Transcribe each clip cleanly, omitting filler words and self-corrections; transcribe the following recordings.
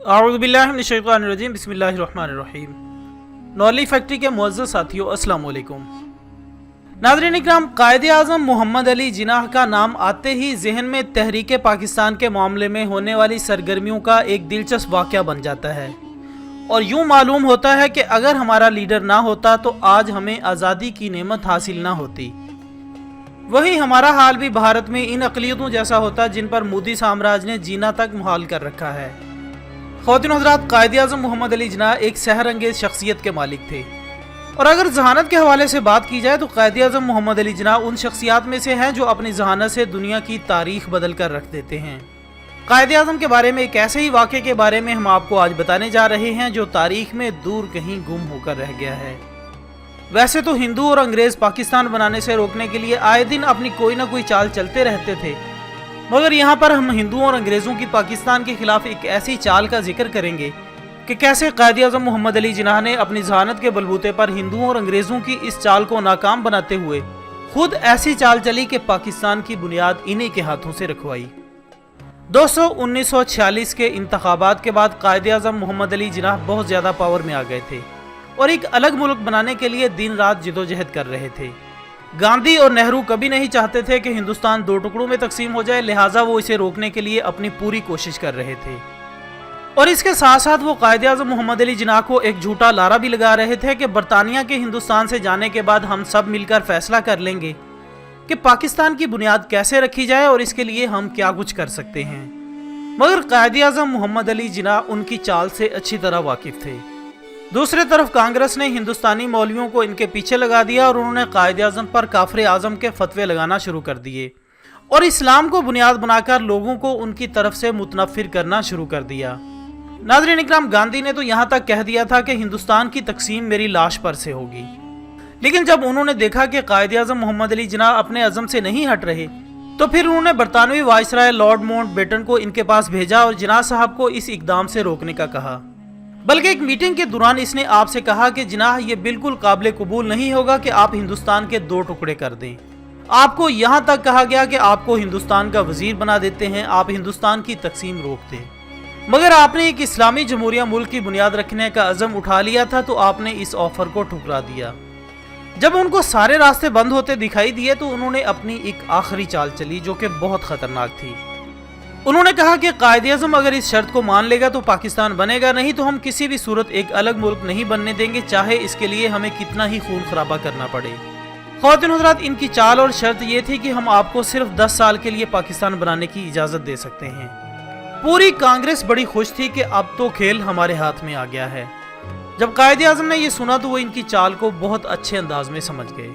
अऊज़ु बिल्लाहि मिनश शैतानिर रजीम बिस्मिल्लाहिर रहमानिर रहीम। Knowledge factory के मुअज़्ज़ज़ साथियों, अस्सलाम वालेकुम। नाज़रीन इकराम, कायदे आज़म मोहम्मद अली जिन्नाह का नाम आते ही जहन में तहरीक पाकिस्तान के मामले में होने वाली सरगर्मियों का एक दिलचस्प वाक़या बन जाता है और यूँ मालूम होता है कि अगर हमारा लीडर ना होता तो आज हमें आज़ादी की नेमत हासिल ना होती। वही हमारा हाल भी भारत में इन अक़लियतों जैसा होता जिन पर मोदी साम्राज्य ने जीना तक मुहाल कर रखा है। ख़वातीन हज़रात, कायदे आज़म मोहम्मद अली जिन्नाह एक सहर अंगेज़ शख्सियत के मालिक थे और अगर जहानत के हवाले से बात की जाए तो कायदे आज़म मोहम्मद अली जिन्नाह उन शख्सियात में से हैं जो अपनी जहानत से दुनिया की तारीख बदल कर रख देते हैं। कायदे आज़म के बारे में एक ऐसे ही वाक़े के बारे में हम आपको आज बताने जा रहे हैं जो तारीख में दूर कहीं गुम होकर रह गया है। वैसे तो हिंदू और अंग्रेज़ पाकिस्तान बनाने से रोकने के लिए आए दिन अपनी कोई ना कोई चाल चलते रहते थे, मगर यहाँ पर हम हिंदुओं और अंग्रेज़ों की पाकिस्तान के खिलाफ एक ऐसी चाल का जिक्र करेंगे कि कैसे कायदे आज़म मोहम्मद अली जिन्नाह ने अपनी जहानत के बलबूते पर हिंदुओं और अंग्रेज़ों की इस चाल को नाकाम बनाते हुए खुद ऐसी चाल चली कि पाकिस्तान की बुनियाद इन्हीं के हाथों से रखवाई। दोस्तों, 1946 के इंतखाबात के बाद कायदे आज़म मोहम्मद अली जिन्नाह बहुत ज़्यादा पावर में आ गए थे और एक अलग मुल्क बनाने के लिए दिन रात जिदोजहद कर रहे थे। गांधी और नेहरू कभी नहीं चाहते थे कि हिंदुस्तान दो टुकड़ों में तकसीम हो जाए, लिहाजा वो इसे रोकने के लिए अपनी पूरी कोशिश कर रहे थे। और इसके साथ साथ वो कायदे आज़म मोहम्मद अली जिन्नाह को एक झूठा लारा भी लगा रहे थे कि बरतानिया के हिंदुस्तान से जाने के बाद हम सब मिलकर फैसला कर लेंगे कि पाकिस्तान की बुनियाद कैसे रखी जाए और इसके लिए हम क्या कुछ कर सकते हैं। मगर कायदे आज़म मोहम्मद अली जिन्नाह उनकी चाल से अच्छी तरह वाकिफ थे। दूसरी तरफ कांग्रेस ने हिंदुस्तानी मौलवियों को इनके पीछे लगा दिया और उन्होंने कायदे आज़म पर काफिर आज़म के फतवे लगाना शुरू कर दिए और इस्लाम को बुनियाद बनाकर लोगों को उनकी तरफ से मुतनफ़िर करना शुरू कर दिया। नाज़रीन इकराम, गांधी ने तो यहाँ तक कह दिया था कि हिंदुस्तान की तकसीम मेरी लाश पर से होगी, लेकिन जब उन्होंने देखा कि कायदे आज़म मोहम्मद अली जिन्नाह अपने अज़म से नहीं हट रहे तो फिर उन्होंने बरतानवी वाइसराय लॉर्ड माउंटबेटन को इनके पास भेजा और जिन्नाह साहब को इस इकदाम से रोकने का कहा। बल्कि एक मीटिंग के दौरान इसने आपसे कहा कि जिन्नाह, ये बिल्कुल काबिल कबूल नहीं होगा कि आप हिंदुस्तान के दो टुकड़े कर दें। आपको यहाँ तक कहा गया कि आपको हिंदुस्तान का वजीर बना देते हैं, आप हिंदुस्तान की तकसीम रोक दें। मगर आपने एक इस्लामी जमहूरिया मुल्क की बुनियाद रखने का अज़म उठा लिया था तो आपने इस ऑफर को ठुकरा दिया। जब उनको सारे रास्ते बंद होते दिखाई दिए तो उन्होंने अपनी एक आखिरी चाल चली जो कि बहुत ख़तरनाक थी। उन्होंने कहा कि कायदे आज़म अगर इस शर्त को मान लेगा तो पाकिस्तान बनेगा, नहीं तो हम किसी भी सूरत एक अलग मुल्क नहीं बनने देंगे, चाहे इसके लिए हमें कितना ही खून खराबा करना पड़े। ख़वातीन हज़रात, इनकी चाल और शर्त ये थी कि हम आपको सिर्फ 10 साल के लिए पाकिस्तान बनाने की इजाज़त दे सकते हैं। पूरी कांग्रेस बड़ी खुश थी कि अब तो खेल हमारे हाथ में आ गया है। जब कायदे आज़म ने यह सुना तो वो इनकी चाल को बहुत अच्छे अंदाज में समझ गए।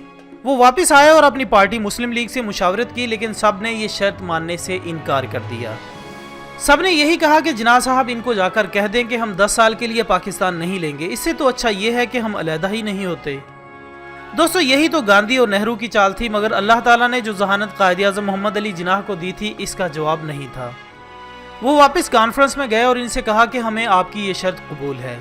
वो वापस आए और अपनी पार्टी मुस्लिम लीग से मुशावरत की, लेकिन सब ने ये शर्त मानने से इनकार कर दिया। सब ने यही कहा कि जिन्नाह साहब, इनको जाकर कह दें कि हम 10 साल के लिए पाकिस्तान नहीं लेंगे, इससे तो अच्छा ये है कि हम अलहदा ही नहीं होते। दोस्तों, यही तो गांधी और नेहरू की चाल थी, मगर अल्लाह ताला ने जो जहानत कायदे आज़म मोहम्मद अली जिन्नाह को दी थी इसका जवाब नहीं था। वो वापस कॉन्फ्रेंस में गए और इनसे कहा कि हमें आपकी ये शर्त कबूल है।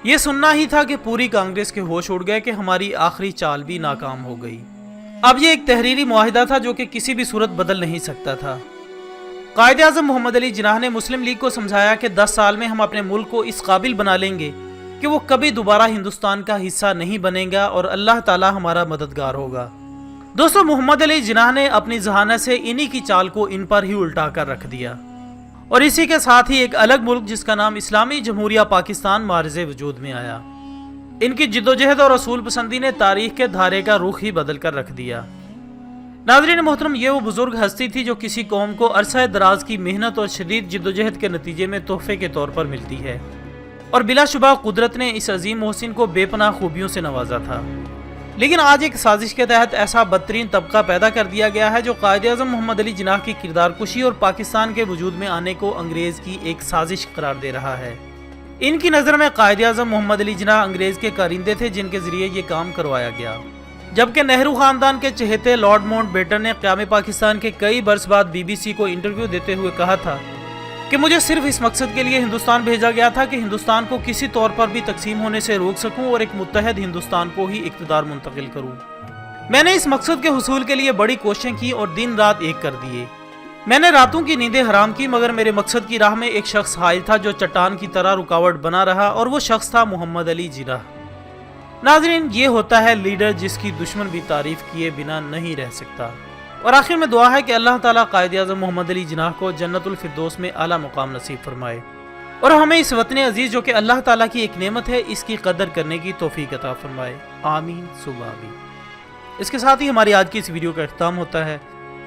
ये सुनना ही था कि पूरी कांग्रेस के होश उड़ गए कि हमारी आखिरी चाल भी नाकाम हो गई। अब ये एक तहरीरी मुआहिदा था जो कि किसी भी सूरत बदल नहीं सकता था। कायदे आज़म मोहम्मद अली जिन्नाह ने मुस्लिम लीग को समझाया कि 10 साल में हम अपने मुल्क को इस काबिल बना लेंगे कि वो कभी दोबारा हिंदुस्तान का हिस्सा नहीं बनेगा और अल्लाह ताला हमारा मददगार होगा। दोस्तों, मोहम्मद अली जिन्नाह ने अपनी जहानत से इन्हीं की चाल को इन पर ही उल्टा कर रख दिया और इसी के साथ ही एक अलग मुल्क जिसका नाम इस्लामी जमहूरिया पाकिस्तान मार्ज़े वजूद में आया। इनकी जिद्दोजहद और असूल पसंदी ने तारीख के धारे का रुख ही बदल कर रख दिया। नाज़रीन मोहतरम, ये वो बुजुर्ग हस्ती थी जो किसी कौम को अरसा दराज की मेहनत और शदीद जिद्दोजहद के नतीजे में तोहफे के तौर पर मिलती है और बिलाशुबा कुदरत ने इस अजीम मोहसिन को बेपनाह खूबियों से नवाजा था। लेकिन आज एक साजिश के तहत ऐसा बदतरीन तबका पैदा कर दिया गया है जो कायदे आज़म मोहम्मद अली जिन्नाह की किरदार कुशी और पाकिस्तान के वजूद में आने को अंग्रेज़ की एक साजिश करार दे रहा है। इनकी नज़र में कायदे आज़म मोहम्मद अली जिन्नाह अंग्रेज़ के कारिंदे थे जिनके ज़रिए ये काम करवाया गया, जबकि नेहरू ख़ानदान के चहेते लॉर्ड माउंटबेटन ने क़याम पाकिस्तान के कई बरस बाद BBC को इंटरव्यू देते हुए कहा था कि मुझे सिर्फ इस मकसद के लिए हिंदुस्तान भेजा गया था कि हिंदुस्तान को किसी तौर पर भी तकसीम होने से रोक सकूं और एक मुत्तहद हिंदुस्तान को ही इक़्तिदार मुंतकिल करूं। मैंने इस मकसद के हुसूल के लिए बड़ी कोशिशें की और दिन रात एक कर दिए। میں نے راتوں کی نیندیں حرام کی مگر میرے مقصد کی راہ میں ایک شخص حائل تھا جو چٹان کی طرح رکاوٹ بنا رہا، اور وہ شخص تھا محمد علی جناح۔ ناظرین، یہ ہوتا ہے لیڈر جس کی دشمن بھی تعریف کیے بنا نہیں رہ سکتا۔ اور آخر میں دعا ہے کہ اللہ تعالیٰ قائد اعظم محمد علی جناح کو جنت الفردوس میں اعلیٰ مقام نصیب فرمائے، اور ہمیں اس وطن عزیز جو کہ اللہ تعالیٰ کی ایک نعمت ہے اس کی قدر کرنے کی توفیق عطا فرمائے، آمین ثم آمین۔ اس کے ساتھ ہی ہماری آج کی اس ویڈیو کا اختتام ہوتا ہے۔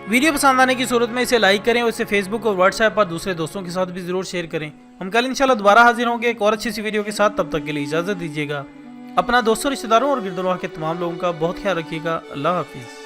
ویڈیو پسند آنے کی صورت میں اسے لائک کریں اور اسے فیس بک اور واٹس ایپ پر دوسرے دوستوں کے ساتھ بھی ضرور شیئر کریں۔ ہم کل انشاءاللہ دوبارہ حاضر ہوں گے ایک اور اچھی سی ویڈیو کے ساتھ، تب تک کے لیے اجازت دیجیے گا۔ اپنا دوستوں، رشتہ داروں اور گرد و نواح کے تمام لوگوں کا بہت خیال رکھیے گا۔ اللہ حافظ۔